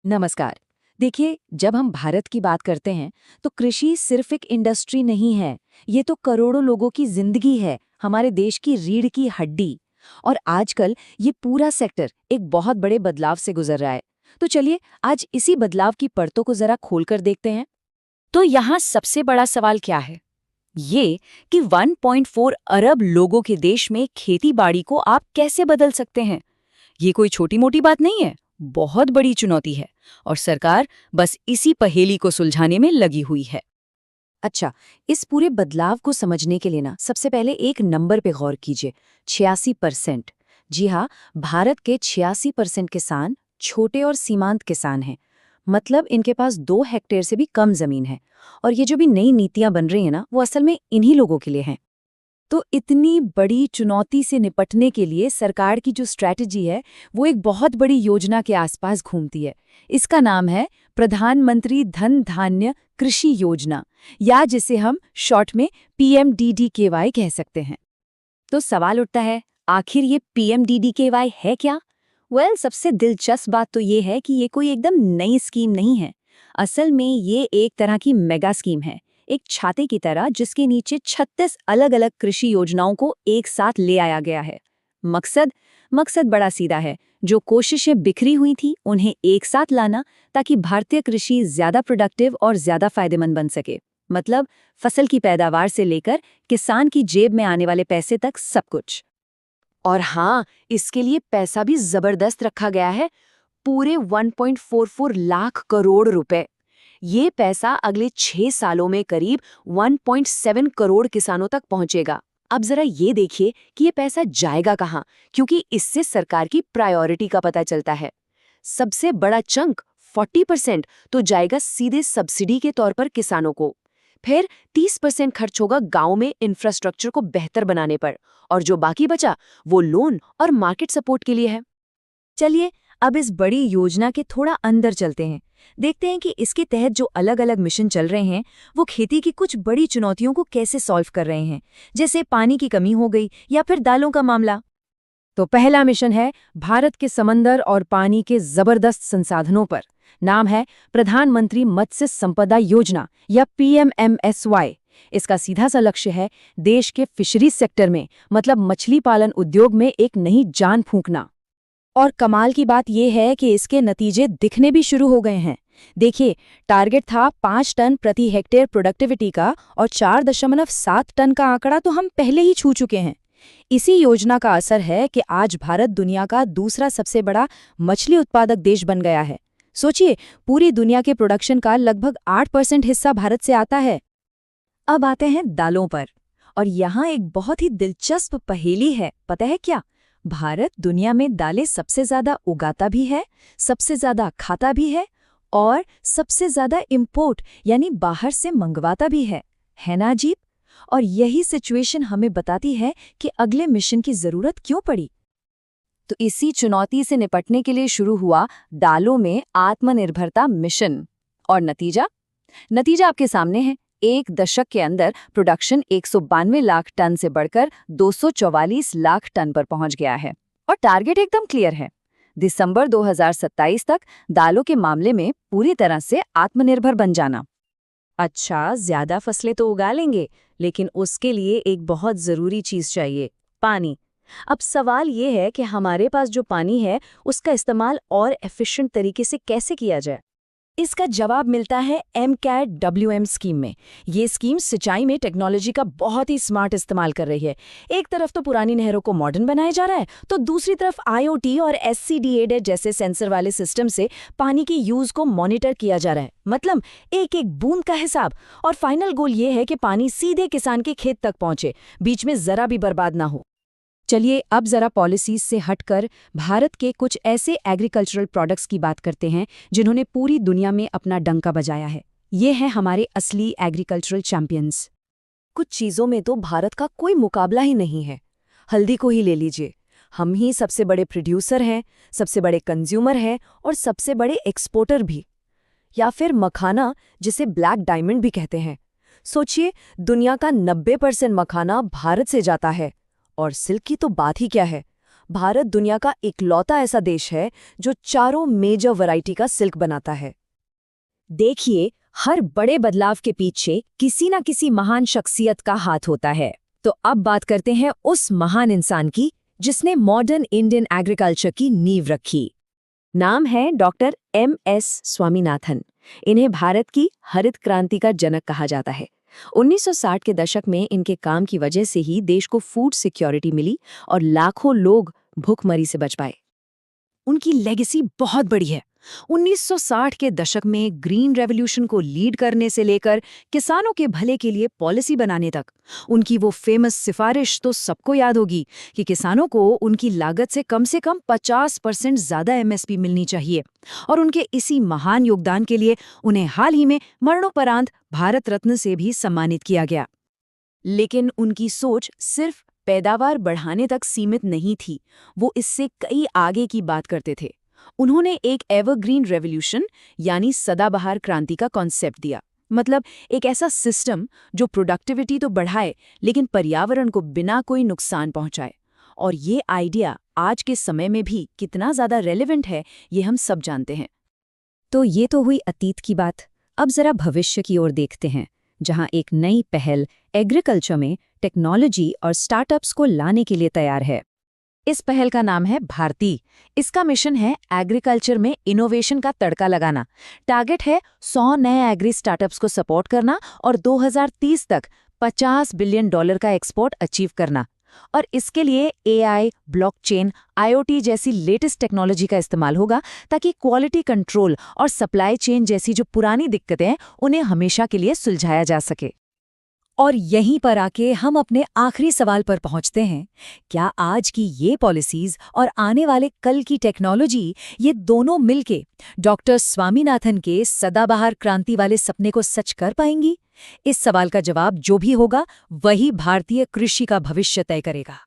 नमस्कार। देखिए, जब हम भारत की बात करते हैं तो कृषि सिर्फ एक इंडस्ट्री नहीं है, ये तो करोड़ों लोगों की जिंदगी है, हमारे देश की रीढ़ की हड्डी। और आजकल ये पूरा सेक्टर एक बहुत बड़े बदलाव से गुजर रहा है। तो चलिए आज इसी बदलाव की परतों को जरा खोलकर देखते हैं। तो यहाँ सबसे बड़ा सवाल क्या है? ये कि 1.4 अरब लोगों के देश में खेती बाड़ी को आप कैसे बदल सकते हैं? ये कोई छोटी मोटी बात नहीं है, बहुत बड़ी चुनौती है और सरकार बस इसी पहेली को सुलझाने में लगी हुई है। अच्छा, इस पूरे बदलाव को समझने के लिए ना सबसे पहले एक नंबर पे गौर कीजिए, 86%। जी हाँ, भारत के 86% किसान छोटे और सीमांत किसान हैं। मतलब इनके पास 2 हेक्टेयर से भी कम जमीन है। और ये जो भी नई नीतियां बन रही हैं ना, वो असल में इन्हीं लोगों के लिए हैं। तो इतनी बड़ी चुनौती से निपटने के लिए सरकार की जो स्ट्रैटेजी है, वो एक बहुत बड़ी योजना के आसपास घूमती है। इसका नाम है प्रधानमंत्री धन धान्य कृषि योजना, या जिसे हम शॉर्ट में PMDDKY कह सकते हैं। तो सवाल उठता है, आखिर ये PMDDKY है क्या? सबसे दिलचस्प बात तो ये है कि ये कोई एकदम नई स्कीम नहीं है। असल में ये एक तरह की मेगा स्कीम है, एक छाते की तरह जिसके नीचे 36 अलग-अलग कृषि योजनाओं को एक साथ ले आया गया है। मकसद बड़ा सीधा है, जो कोशिशें बिखरी हुई थी उन्हें एक साथ लाना, ताकि भारतीय कृषि ज्यादा प्रोडक्टिव और ज्यादा फायदेमंद बन सके। मतलब फसल की पैदावार से लेकर किसान की जेब में आने वाले पैसे तक सब कुछ। और हाँ, इसके लिए पैसा भी जबरदस्त रखा गया है, पूरे 1.44 लाख करोड़ रुपए। ये पैसा अगले 6 सालों में करीब 1.7 करोड़ किसानों तक पहुंचेगा। अब जरा ये देखिए कि ये पैसा जाएगा कहाँ, क्योंकि इससे सरकार की प्रायोरिटी का पता चलता है। सबसे बड़ा चंक 40% तो जाएगा सीधे सब्सिडी के तौर पर किसानों को। फिर 30% खर्च होगा गांव में इंफ्रास्ट्रक्चर को बेहतर बनाने पर, और जो बाकी बचा वो लोन और मार्केट सपोर्ट के लिए है। चलिए अब इस बड़ी योजना के थोड़ा अंदर चलते हैं, देखते हैं कि इसके तहत जो अलग-अलग मिशन चल रहे हैं वो खेती की कुछ बड़ी चुनौतियों को कैसे सॉल्व कर रहे हैं, जैसे पानी की कमी हो गई या फिर दालों का मामला। तो पहला मिशन है भारत के समंदर और पानी के जबरदस्त संसाधनों पर। नाम है प्रधानमंत्री मत्स्य संपदा योजना या PMMSY। इसका सीधा सा लक्ष्य है देश के फिशरीज सेक्टर में, मतलब मछली पालन उद्योग में एक नई जान फूंकना। और कमाल की बात यह है कि इसके नतीजे दिखने भी शुरू हो गए हैं। देखिए, टारगेट था 5 टन प्रति हेक्टेयर प्रोडक्टिविटी का, और 4.7 टन का आंकड़ा तो हम पहले ही छू चुके हैं। इसी योजना का असर है कि आज भारत दुनिया का दूसरा सबसे बड़ा मछली उत्पादक देश बन गया है। सोचिए, पूरी दुनिया के प्रोडक्शन का लगभग 8% हिस्सा भारत से आता है। अब आते हैं दालों पर, और यहाँ एक बहुत ही दिलचस्प पहेली है, पता है क्या? भारत दुनिया में दालें सबसे ज्यादा उगाता भी है, सबसे ज्यादा खाता भी है, और सबसे ज्यादा इंपोर्ट यानी बाहर से मंगवाता भी है ना अजीब? और यही सिचुएशन हमें बताती है कि अगले मिशन की जरूरत क्यों पड़ी। तो इसी चुनौती से निपटने के लिए शुरू हुआ दालों में आत्मनिर्भरता मिशन। और नतीजा आपके सामने है। 1 दशक के अंदर प्रोडक्शन 192 लाख टन से बढ़कर 244 लाख टन पर पहुंच गया है, और टारगेट एकदम क्लियर है, दिसंबर 2027 तक दालों के मामले में पूरी तरह से आत्मनिर्भर बन जाना। अच्छा, ज्यादा फसलें तो उगा लेंगे, लेकिन उसके लिए एक बहुत जरूरी चीज चाहिए, पानी। अब सवाल ये है कि हमारे पास जो पानी है उसका इस्तेमाल और एफिशिएंट तरीके से कैसे किया जाए। इसका जवाब मिलता है MCAT-WM स्कीम में। ये स्कीम सिंचाई में टेक्नोलॉजी का बहुत ही स्मार्ट इस्तेमाल कर रही है। एक तरफ तो पुरानी नहरों को मॉडर्न बनाया जा रहा है, तो दूसरी तरफ IoT और SCDA जैसे सेंसर वाले सिस्टम से पानी की यूज को मॉनिटर किया जा रहा है। मतलब एक एक बूंद का हिसाब। और फाइनल गोल ये है कि पानी सीधे किसान के खेत तक पहुंचे, बीच में जरा भी बर्बाद ना हो। चलिए अब जरा पॉलिसीज से हटकर भारत के कुछ ऐसे एग्रीकल्चरल प्रोडक्ट्स की बात करते हैं जिन्होंने पूरी दुनिया में अपना डंका बजाया है। ये हैं हमारे असली एग्रीकल्चरल चैंपियंस। कुछ चीज़ों में तो भारत का कोई मुकाबला ही नहीं है। हल्दी को ही ले लीजिए, हम ही सबसे बड़े प्रोड्यूसर हैं, सबसे बड़े कंज्यूमर हैं और सबसे बड़े एक्सपोर्टर भी। या फिर मखाना, जिसे ब्लैक डायमंड भी कहते हैं। सोचिए, दुनिया का 90% मखाना भारत से जाता है। और सिल्क की तो बात ही क्या है, भारत दुनिया का इकलौता ऐसा देश है जो चारों मेजर वैरायटी का सिल्क बनाता है। देखिए, हर बड़े बदलाव के पीछे किसी न किसी महान शख्सियत का हाथ होता है। तो अब बात करते हैं उस महान इंसान की जिसने मॉडर्न इंडियन एग्रीकल्चर की नींव रखी। नाम है डॉक्टर MS स्वामीनाथन। इन्हें भारत की हरित क्रांति का जनक कहा जाता है। 1960 के दशक में इनके काम की वजह से ही देश को फूड सिक्योरिटी मिली और लाखों लोग भूखमरी से बच पाए। उनकी लेगेसी बहुत बड़ी है। 1960 के दशक में ग्रीन रेवोल्यूशन को लीड करने से लेकर किसानों के भले के लिए पॉलिसी बनाने तक, उनकी वो फेमस सिफारिश तो सबको याद होगी कि किसानों को उनकी लागत से कम 50% ज़्यादा MSP मिलनी चाहिए। और उनके इसी महान योगदान के लिए उन्हें हाल ही में मरणोपरांत भारत रत्न से भी सम्मानित किया गया। लेकिन उनकी सोच सिर्फ पैदावार बढ़ाने तक सीमित नहीं थी, वो इससे कई आगे की बात करते थे। उन्होंने एक एवरग्रीन रेवोल्यूशन यानी सदाबहार क्रांति का कॉन्सेप्ट दिया। मतलब एक ऐसा सिस्टम जो प्रोडक्टिविटी तो बढ़ाए लेकिन पर्यावरण को बिना कोई नुकसान पहुंचाए। और ये आइडिया आज के समय में भी कितना ज़्यादा रेलेवेंट है, ये हम सब जानते हैं। तो ये तो हुई अतीत की बात। अब जरा भविष्य की ओर देखते हैं, जहां एक नई पहल एग्रीकल्चर में टेक्नोलॉजी और स्टार्टअप्स को लाने के लिए तैयार है। इस पहल का नाम है भारती। इसका मिशन है एग्रीकल्चर में इनोवेशन का तड़का लगाना। टारगेट है 100 नए एग्री स्टार्टअप्स को सपोर्ट करना और 2030 तक $50 बिलियन का एक्सपोर्ट अचीव करना। और इसके लिए AI, ब्लॉकचेन, IoT जैसी लेटेस्ट टेक्नोलॉजी का इस्तेमाल होगा ताकि क्वालिटी कंट्रोल और सप्लाई चेन जैसी जो पुरानी दिक्कतें हैं उन्हें हमेशा के लिए सुलझाया जा सके। और यहीं पर आके हम अपने आखिरी सवाल पर पहुंचते हैं। क्या आज की ये पॉलिसीज और आने वाले कल की टेक्नोलॉजी, ये दोनों मिलके डॉक्टर स्वामीनाथन के सदाबहार क्रांति वाले सपने को सच कर पाएंगी? इस सवाल का जवाब जो भी होगा, वही भारतीय कृषि का भविष्य तय करेगा।